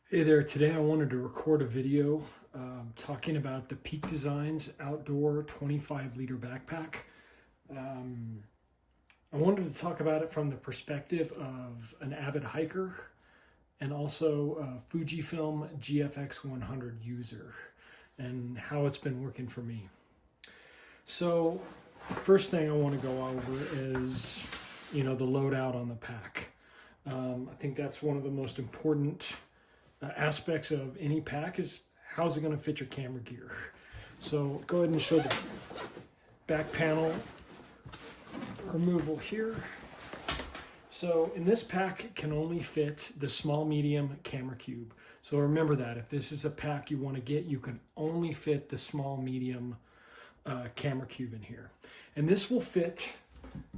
Hey there, today I wanted to record a video talking about the Peak Designs outdoor 25-liter backpack. I wanted to talk about it from the perspective of an avid hiker and also a Fujifilm GFX 100 user and how it's been working for me. So first thing I want to go over is, the loadout on the pack. I think that's one of the most important aspects of any pack is how's it going to fit your camera gear. So go ahead and show the back panel removal here. So in this pack it can only fit the small medium camera cube. So remember that if this is a pack you want to get, you can only fit the small medium camera cube in here. And this will fit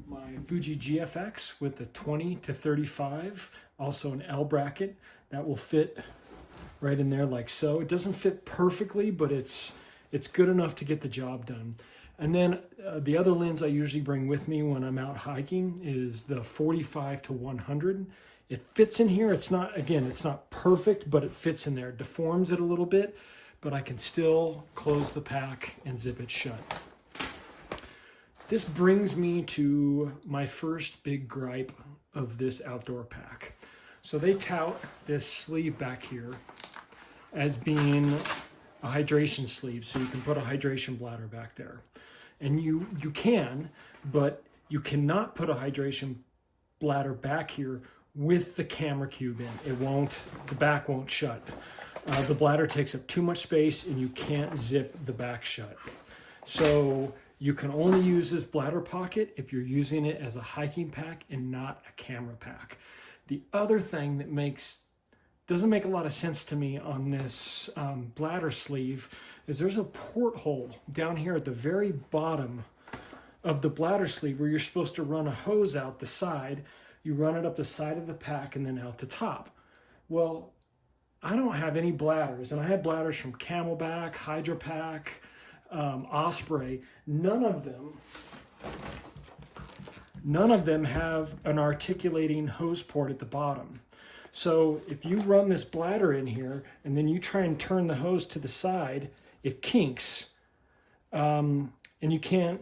my Fuji GFX with the 20 to 35, also an L bracket that will fit right in there like so. It doesn't fit perfectly, but it's good enough to get the job done. And then the other lens I usually bring with me when I'm out hiking is the 45 to 100. It fits in here. It's not perfect, but it fits in there. It deforms it a little bit, but I can still close the pack and zip it shut. This brings me to my first big gripe of this outdoor pack. So they tout this sleeve back here as being a hydration sleeve, so you can put a hydration bladder back there. And you can, but you cannot put a hydration bladder back here with the camera cube in. The back won't shut. The bladder takes up too much space and you can't zip the back shut. So you can only use this bladder pocket if you're using it as a hiking pack and not a camera pack. The other thing that doesn't make a lot of sense to me on this bladder sleeve is there's a porthole down here at the very bottom of the bladder sleeve where you're supposed to run a hose out the side. You run it up the side of the pack and then out the top. Well, I don't have any bladders, and I have bladders from Camelback, Hydro Pack, Osprey. None of them have an articulating hose port at the bottom. So if you run this bladder in here and then you try and turn the hose to the side, it kinks, and you can't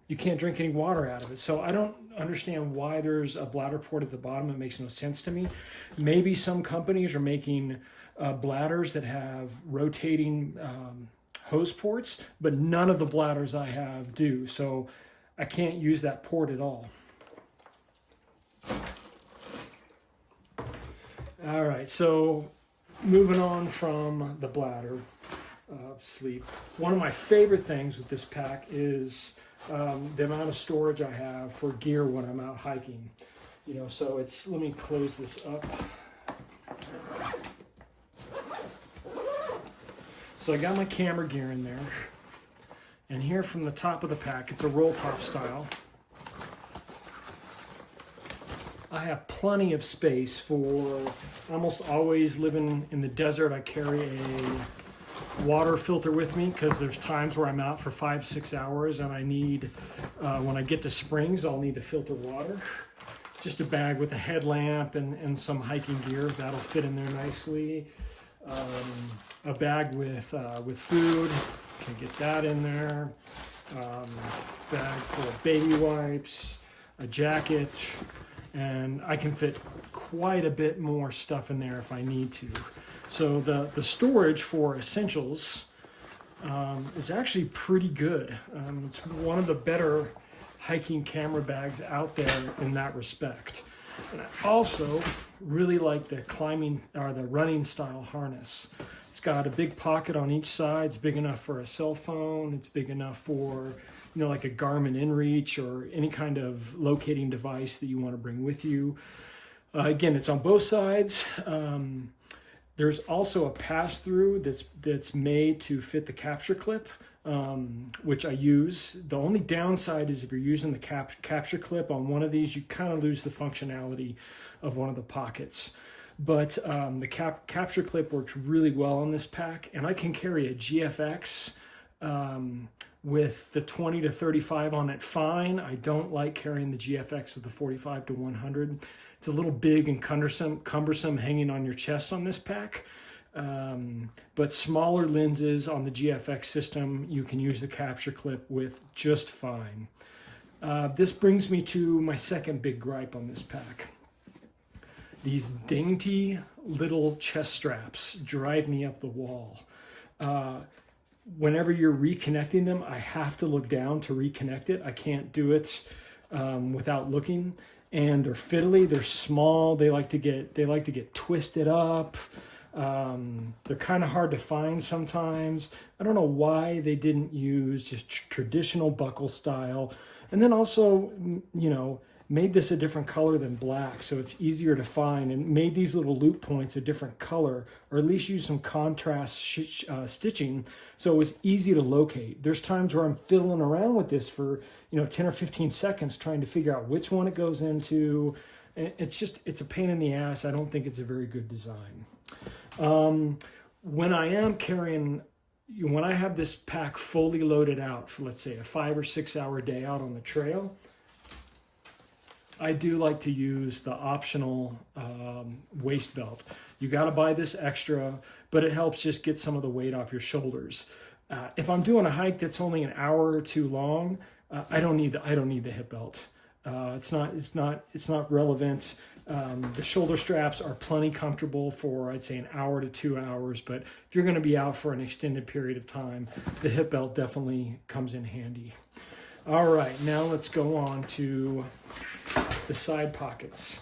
drink any water out of it. So I don't understand why there's a bladder port at the bottom. It makes no sense to me. Maybe some companies are making bladders that have rotating hose ports, but none of the bladders I have do. So I can't use that port at all. All right, so moving on from the bladder sleeve. One of my favorite things with this pack is the amount of storage I have for gear when I'm out hiking. So let me close this up. So I got my camera gear in there. And here from the top of the pack, it's a roll top style. I have plenty of space for almost always living in the desert. I carry a water filter with me because there's times where I'm out for 5-6 hours and I need, when I get to springs, I'll need to filter water. Just a bag with a headlamp and some hiking gear, that'll fit in there nicely. A bag with food, can get that in there. Bag full of baby wipes, a jacket, and I can fit quite a bit more stuff in there if I need to. So the storage for essentials is actually pretty good. It's one of the better hiking camera bags out there in that respect. And I also really like the running style harness. It's got a big pocket on each side. It's big enough for a cell phone. It's big enough for, like a Garmin InReach or any kind of locating device that you want to bring with you. Again, it's on both sides. There's also a pass-through that's made to fit the capture clip, which I use. The only downside is if you're using the capture clip on one of these, you kind of lose the functionality of one of the pockets. But the capture clip works really well on this pack, and I can carry a GFX With the 20 to 35 on it, fine. I don't like carrying the GFX with the 45 to 100. It's a little big and cumbersome hanging on your chest on this pack. But smaller lenses on the GFX system, you can use the capture clip with just fine. This brings me to my second big gripe on this pack. These dainty little chest straps drive me up the wall. Whenever you're reconnecting them, I have to look down to reconnect it. I can't do it without looking. And they're fiddly, they're small, they like to get twisted up. They're kind of hard to find sometimes. I don't know why they didn't use just traditional buckle style. And then also, you know, made this a different color than black, so it's easier to find, and made these little loop points a different color, or at least use some contrast stitching so it was easy to locate. There's times where I'm fiddling around with this for, you know, 10 or 15 seconds trying to figure out which one it goes into. It's a pain in the ass. I don't think it's a very good design. When I am carrying, when I have this pack fully loaded out for, let's say, a 5 or 6 hour day out on the trail, I do like to use the optional waist belt. You got to buy this extra, but it helps just get some of the weight off your shoulders. If I'm doing a hike that's only an hour or two long, I don't need the hip belt. It's not relevant. The shoulder straps are plenty comfortable for, I'd say, an hour to 2 hours, but if you're going to be out for an extended period of time, the hip belt definitely comes in handy. All right, now let's go on to the side pockets.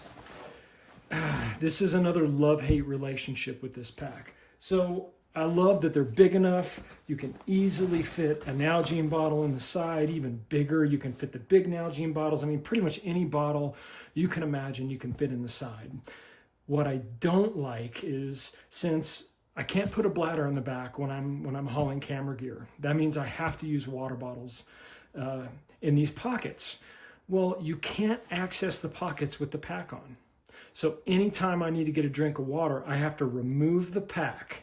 This is another love-hate relationship with this pack. So I love that they're big enough. You can easily fit a Nalgene bottle in the side, even bigger. You can fit the big Nalgene bottles. I mean, pretty much any bottle you can imagine you can fit in the side. What I don't like is, since I can't put a bladder in the back when I'm hauling camera gear, that means I have to use water bottles in these pockets. Well, you can't access the pockets with the pack on. So anytime I need to get a drink of water, I have to remove the pack.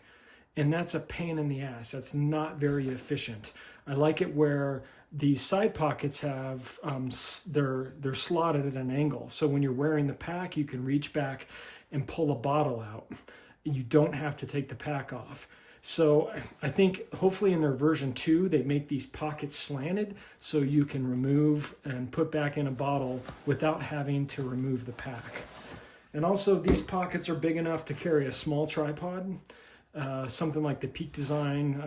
And that's a pain in the ass. That's not very efficient. I like it where the side pockets have, they're slotted at an angle. So when you're wearing the pack, you can reach back and pull a bottle out. You don't have to take the pack off. So I think hopefully in their version 2, they make these pockets slanted so you can remove and put back in a bottle without having to remove the pack. And also these pockets are big enough to carry a small tripod, something like the Peak Design,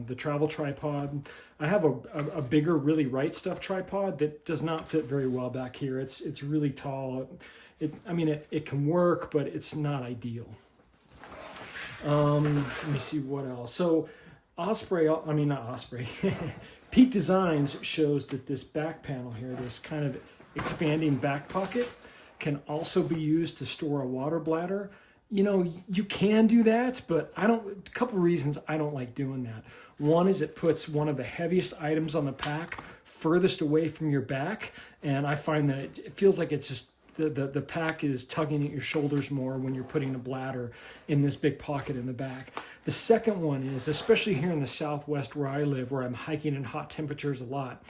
the travel tripod. I have a bigger, really right stuff tripod that does not fit very well back here. It's really tall. It can work, but it's not ideal. Let me see what else. So Peak Designs shows that this back panel here, this kind of expanding back pocket, can also be used to store a water bladder. You know, you can do that, but a couple reasons I don't like doing that. One is it puts one of the heaviest items on the pack furthest away from your back, and I find that it feels like it's just the pack is tugging at your shoulders more when you're putting a bladder in this big pocket in the back. The second one is, especially here in the Southwest where I live, where I'm hiking in hot temperatures a lot,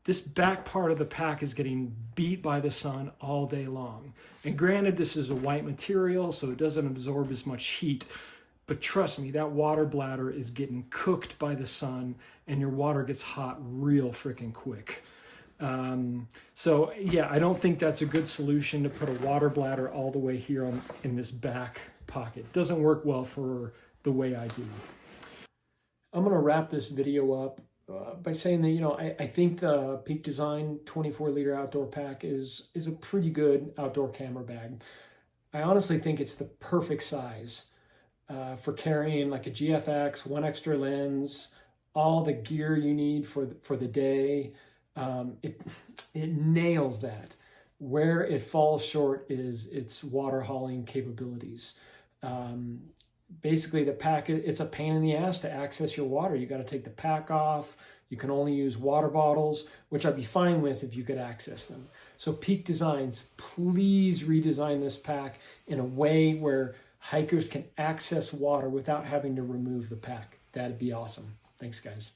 this back part of the pack is getting beat by the sun all day long. And granted, this is a white material, so it doesn't absorb as much heat, but trust me, that water bladder is getting cooked by the sun, and your water gets hot real freaking quick. So yeah, I don't think that's a good solution to put a water bladder all the way here in this back pocket. It doesn't work well for the way I do. I'm going to wrap this video up by saying that, you know, I think the Peak Design 24-liter outdoor pack is a pretty good outdoor camera bag. I honestly think it's the perfect size for carrying like a GFX, one extra lens, all the gear you need for the day. It nails that. Where it falls short is its water hauling capabilities. Basically, the pack, it's a pain in the ass to access your water. You got to take the pack off. You can only use water bottles, which I'd be fine with if you could access them. So Peak Designs, please redesign this pack in a way where hikers can access water without having to remove the pack. That'd be awesome. Thanks, guys.